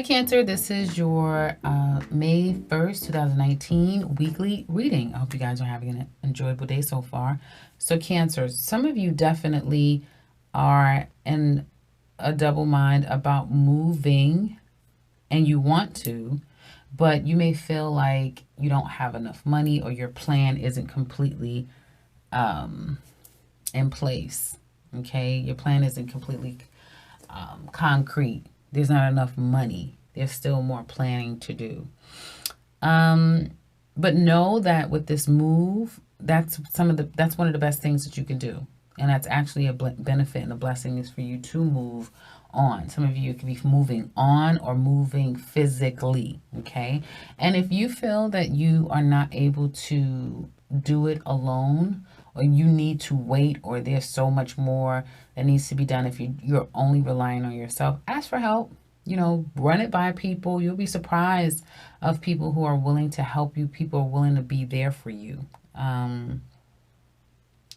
Hi, Cancer. This is your May 1st, 2019 weekly reading. I hope you guys are having an enjoyable day so far. So, Cancer, some of you definitely are in a double mind about moving and you want to, but you may feel like you don't have enough money or your plan isn't completely um, in place. Okay, your plan isn't completely concrete. There's not enough money. There's still more planning to do. Um, but know that with this move, that's one of the best things that you can do, and that's actually a benefit and a blessing is for you to move on. Some of you could be moving on or moving physically. Okay, and if you feel that you are not able to do it alone, or you need to wait, or there's so much more that needs to be done, if you're only relying on yourself, ask for help. Run it by people. You'll be surprised of people who are willing to help you. People are willing to be there for you.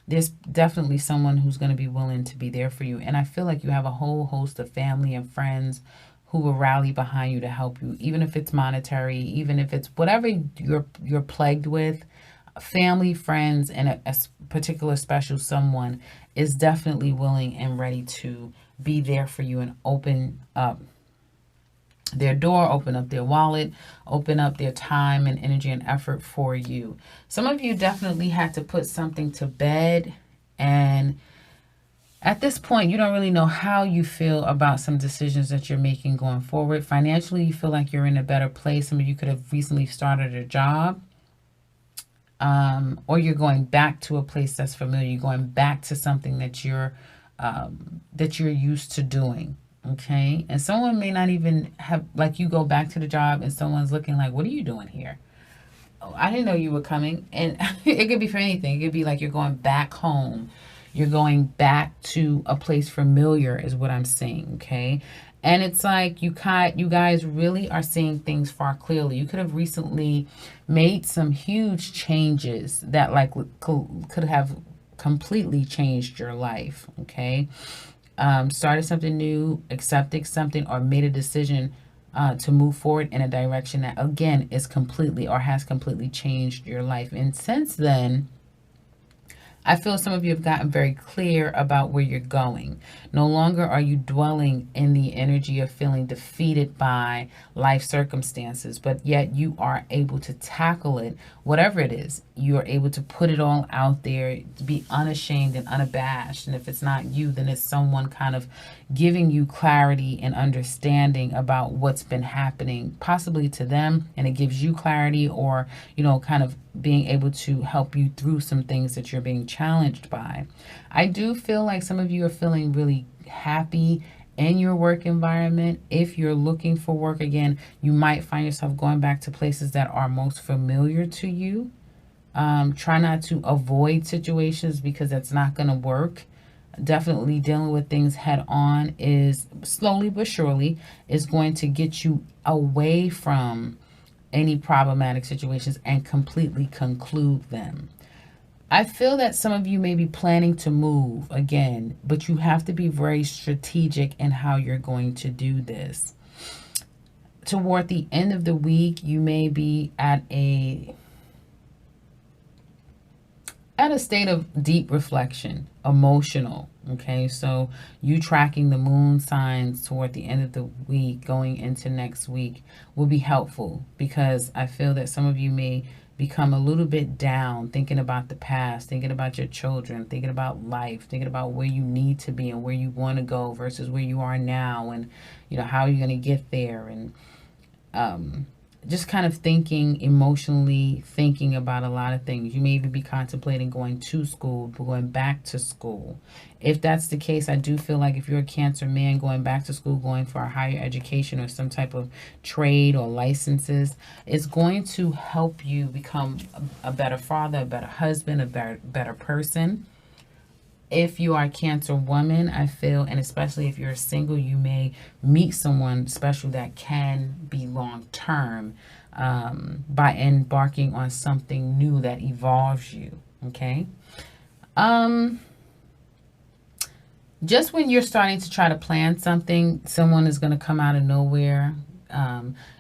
There's definitely someone who's going to be willing to be there for you. And I feel like you have a whole host of family and friends who will rally behind you to help you, even if it's monetary, even if it's whatever you're plagued with. Family, friends, and a particular special someone is definitely willing and ready to be there for you and open up their door, open up their wallet, open up their time and energy and effort for you. Some of you definitely had to put something to bed, and at this point, you don't really know how you feel about some decisions that you're making going forward. Financially, you feel like you're in a better place. Some of you could have recently started a job, or you're going back to a place that's familiar. You're going back to something that you're used to doing. Okay, and someone may not even have, like, you go back to the job and someone's looking like, what are you doing here? Oh, I didn't know you were coming. And it could be for anything. It could be like you're going back home. You're going back to a place familiar is what I'm saying. Okay, and it's like you guys really are seeing things far clearly. You could have recently made some huge changes that like could have completely changed your life. Okay, started something new, accepted something, or made a decision to move forward in a direction that, again, is completely or has completely changed your life. And since then, I feel some of you have gotten very clear about where you're going. No longer are you dwelling in the energy of feeling defeated by life circumstances, but yet you are able to tackle it, whatever it is. You are able to put it all out there, to be unashamed and unabashed. And if it's not you, then it's someone kind of giving you clarity and understanding about what's been happening, possibly to them, and it gives you clarity, or, kind of being able to help you through some things that you're being challenged by. I do feel like some of you are feeling really happy in your work environment. If you're looking for work again, you might find yourself going back to places that are most familiar to you. Try not to avoid situations because that's not going to work. Definitely dealing with things head on is slowly but surely is going to get you away from any problematic situations and completely conclude them. I feel that some of you may be planning to move again, but you have to be very strategic in how you're going to do this. Toward the end of the week, you may be at a state of deep reflection, emotional. Okay, so you tracking the moon signs toward the end of the week, going into next week, will be helpful, because I feel that some of you may become a little bit down, thinking about the past, thinking about your children, thinking about life, thinking about where you need to be and where you want to go versus where you are now, and how you're going to get there, and just kind of emotionally thinking about a lot of things. You may even be contemplating going to school, going back to school. If that's the case, I do feel like if you're a Cancer man, going back to school, going for a higher education or some type of trade or licenses, is going to help you become a better father, a better husband, a better person. If you are a Cancer woman, I feel, and especially if you're single, you may meet someone special that can be long term, by embarking on something new that evolves you. Okay. Just when you're starting to try to plan something, someone is going to come out of nowhere.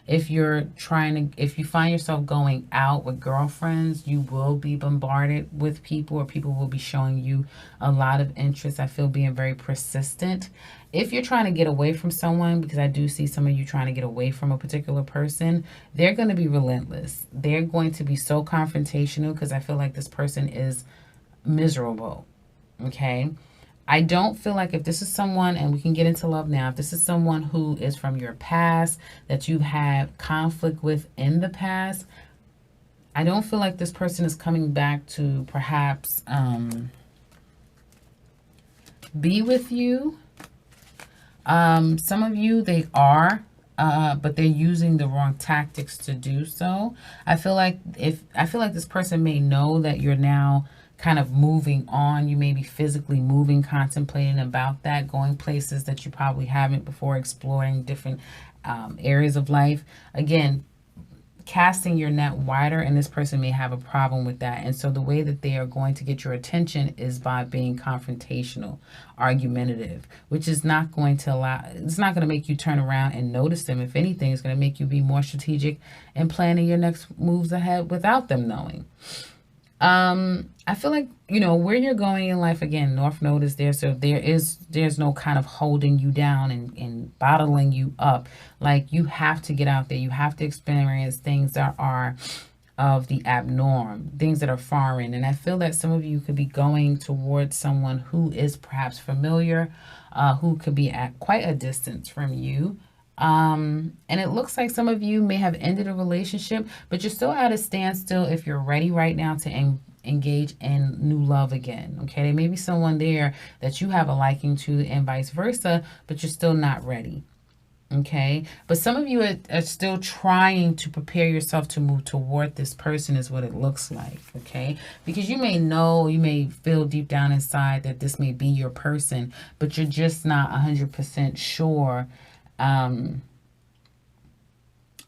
If if you find yourself going out with girlfriends, you will be bombarded with people, or people will be showing you a lot of interest. I feel being very persistent. If you're trying to get away from someone, because I do see some of you trying to get away from a particular person, they're going to be relentless. They're going to be so confrontational, because I feel like this person is miserable. Okay. I don't feel like, if this is someone, and we can get into love now, if this is someone who is from your past, that you've had conflict with in the past, I don't feel like this person is coming back to perhaps be with you. Some of you, they are, but they're using the wrong tactics to do so. I feel like this person may know that you're now kind of moving on. You may be physically moving, contemplating about that, going places that you probably haven't before, exploring different areas of life. Again, casting your net wider, and this person may have a problem with that. And so the way that they are going to get your attention is by being confrontational, argumentative, which is not going to it's not going to make you turn around and notice them. If anything, it's going to make you be more strategic in planning your next moves ahead without them knowing. I feel like, where you're going in life, again, North Node is there. So there's no kind of holding you down and bottling you up. Like, you have to get out there. You have to experience things that are of the abnorm, things that are foreign. And I feel that some of you could be going towards someone who is perhaps familiar, who could be at quite a distance from you. And it looks like some of you may have ended a relationship, but you're still at a standstill if you're ready right now to engage in new love again. Okay, there may be someone there that you have a liking to, and vice versa, but you're still not ready. Okay, but some of you are still trying to prepare yourself to move toward this person, is what it looks like. Okay, because you may feel deep down inside that this may be your person, but you're just not 100% sure.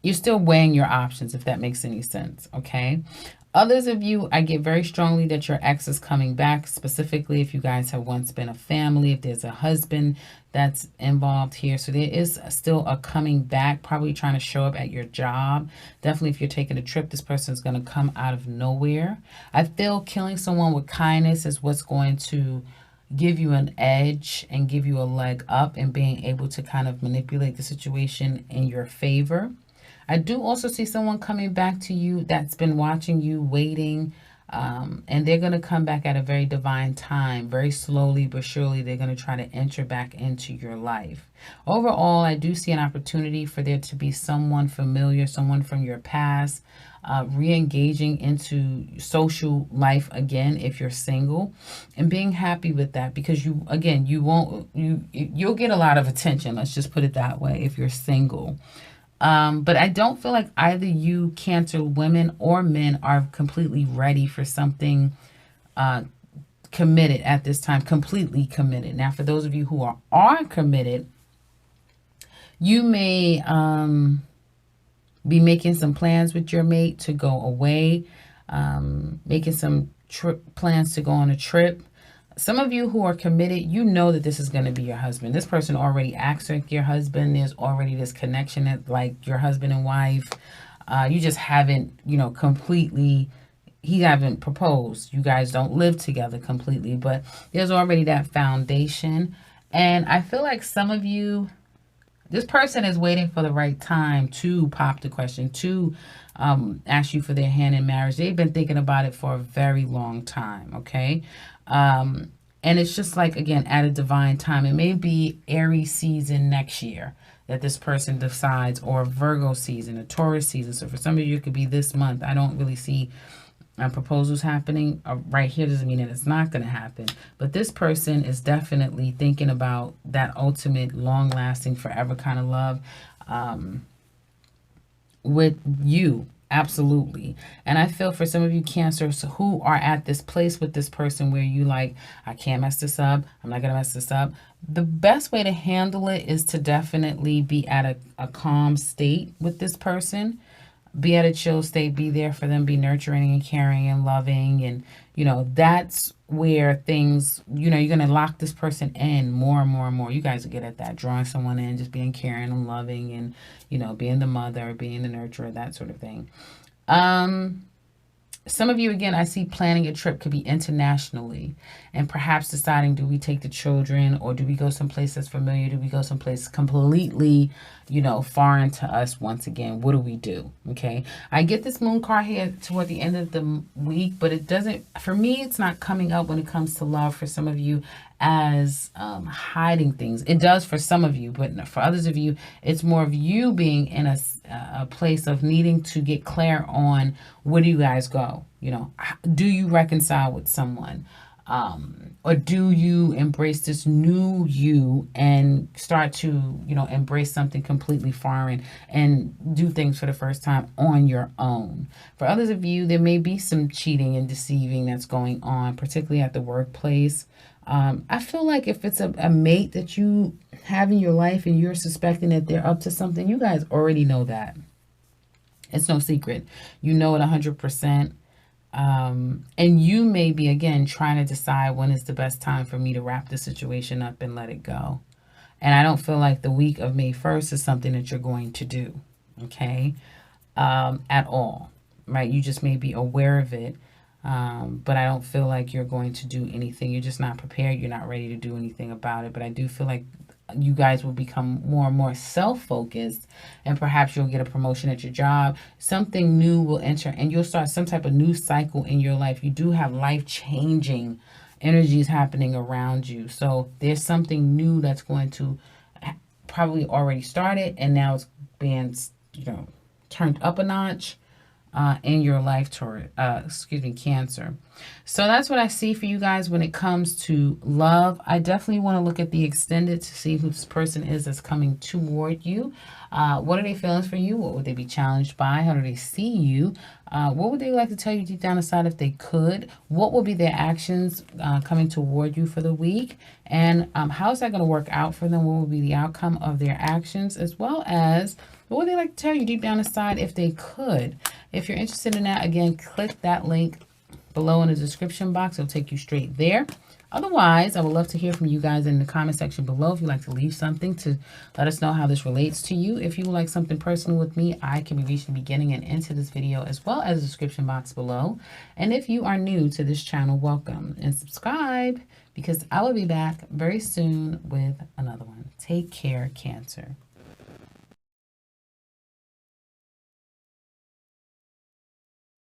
You're still weighing your options, if that makes any sense. Okay. Others of you, I get very strongly that your ex is coming back, specifically if you guys have once been a family, if there's a husband that's involved here. So there is still a coming back, probably trying to show up at your job. Definitely if you're taking a trip, this person is going to come out of nowhere. I feel killing someone with kindness is what's going to give you an edge and give you a leg up in being able to kind of manipulate the situation in your favor. I do also see someone coming back to you that's been watching you, waiting, and they're going to come back at a very divine time. Very slowly but surely, they're going to try to enter back into your life. Overall, I do see an opportunity for there to be someone familiar, someone from your past, re-engaging into social life again if you're single, and being happy with that, because you'll get a lot of attention, let's just put it that way, if you're single. But I don't feel like either you, Cancer women or men, are completely ready for something committed at this time, completely committed. Now, for those of you who are committed, you may be making some plans with your mate to go away, making some plans to go on a trip. Some of you who are committed, you know that this is going to be your husband. This person already acts like your husband. There's already this connection that, like, your husband and wife. You just haven't, he haven't proposed. You guys don't live together completely, but there's already that foundation. And I feel like some of you, this person is waiting for the right time to pop the question, to ask you for their hand in marriage. They've been thinking about it for a very long time, okay? And it's just like, again, at a divine time. It may be Aries season next year that this person decides, or Virgo season, a Taurus season. So for some of you, it could be this month. I don't really see proposals happening right here. Doesn't mean that it's not going to happen. But this person is definitely thinking about that ultimate, long-lasting, forever kind of love with you. Absolutely. And I feel for some of you Cancers who are at this place with this person where you like, I can't mess this up. I'm not going to mess this up. The best way to handle it is to definitely be at a calm state with this person. Be at a chill state. Be there for them. Be nurturing and caring and loving, and, That's where things, you're going to lock this person in more and more and more. You guys are good at that, drawing someone in, just being caring and loving and, being the mother, being the nurturer, that sort of thing. Some of you, again, I see planning a trip could be internationally and perhaps deciding, do we take the children or do we go someplace that's familiar? Do we go someplace completely, foreign to us once again? What do we do? Okay. I get this moon card here toward the end of the week, but it doesn't, for me, it's not coming up when it comes to love for some of you as hiding things. It does for some of you, but for others of you, it's more of you being in a place of needing to get clear on where do you guys go? Do you reconcile with someone? Or do you embrace this new you and start to, embrace something completely foreign and do things for the first time on your own? For others of you, there may be some cheating and deceiving that's going on, particularly at the workplace. I feel like if it's a mate that you have in your life and you're suspecting that they're up to something, you guys already know that. It's no secret. You know it 100%. And you may be, again, trying to decide when is the best time for me to wrap the situation up and let it go. And I don't feel like the week of May 1st is something that you're going to do, okay, at all, right? You just may be aware of it, but I don't feel like you're going to do anything. You're just not prepared. You're not ready to do anything about it. But I do feel like you guys will become more and more self-focused, and perhaps you'll get a promotion at your job. Something new will enter and you'll start some type of new cycle in your life. You do have life-changing energies happening around you. So there's something new that's going to probably already started and now it's being, turned up a notch in your life, Cancer. So that's what I see for you guys when it comes to love. I definitely want to look at the extended to see who this person is that's coming toward you. What are they feeling for you? What would they be challenged by? How do they see you? What would they like to tell you deep down inside if they could? What will be their actions coming toward you for the week? And how is that going to work out for them? What will be the outcome of their actions, as well as what would they like to tell you deep down inside if they could? If you're interested in that, again, click that link below in the description box. It'll take you straight there. Otherwise, I would love to hear from you guys in the comment section below. If you'd like to leave something to let us know how this relates to you. If you would like something personal with me, I can be reached in the beginning and into this video, as well as the description box below. And if you are new to this channel, welcome and subscribe, because I will be back very soon with another one. Take care, Cancer.